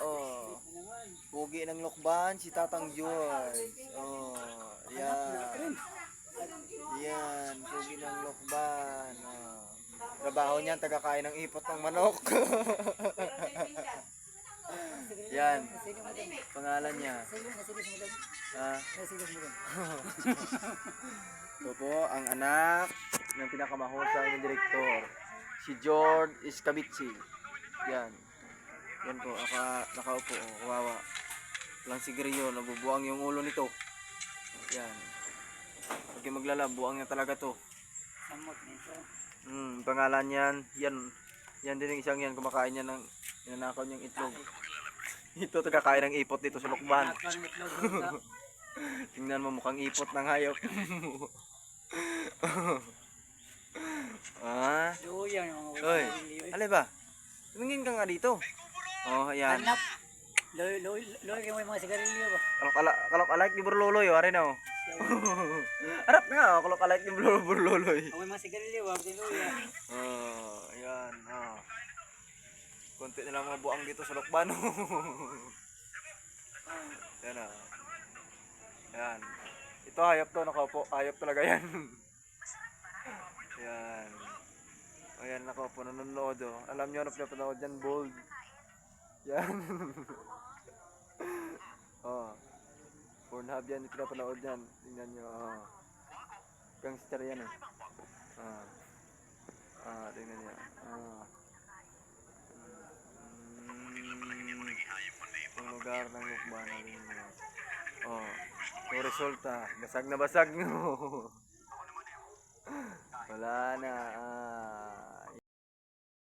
Oh. Pugi ng Lokban, si Tatang George. Oh, yan. Yan, pugi ng Lokban. Oh. Trabaho niyan, tagakain ng ipot ng manok. Yan, pangalan niya. Ah. Ito po, ang anak ng pinakamahusay ng direktor. Si George Iscabitsi. Yan. Yan po, nakaupo, kawawa. Walang sigarilyo, nabubuang yung ulo nito. Yan. Pag maglalab, buang niya talaga to. Pangalan yan, yan din yung isang yan, kumakain niya ng inanakaw niyang itlog. Ito, tagakain ng ipot dito sa Lokban. Tingnan mo, mukhang ipot ng hayop. Ah? Oy, alay ba? Tumingin ka nga dito. Oh, ayan. Loy kayo may mga sigarilyo ba? Kalok alike ni Burloloy, ari na oh. Harap nga, kalok alike ni Burloloy. May mga sigarilyo ba? Siluya. Oh, ayan. Oh. Konti na lang mga buang dito sa Lokban. Yan ah. Yan. Ito hayop to, nakaupo. Hayop talaga yan. Yan. Ayan, nakaupo, nanonood oh. Alam nyo na pinapanood yan, bold. Yan. Oh. Pornhub yan, pinapanood yan. Tingnan nyo, oh. Gangster yan eh. Tingnan nyo. Itong lugar ng Lokban natin nyo. Oh. Yung resulta, basag na basag nyo. Wala na.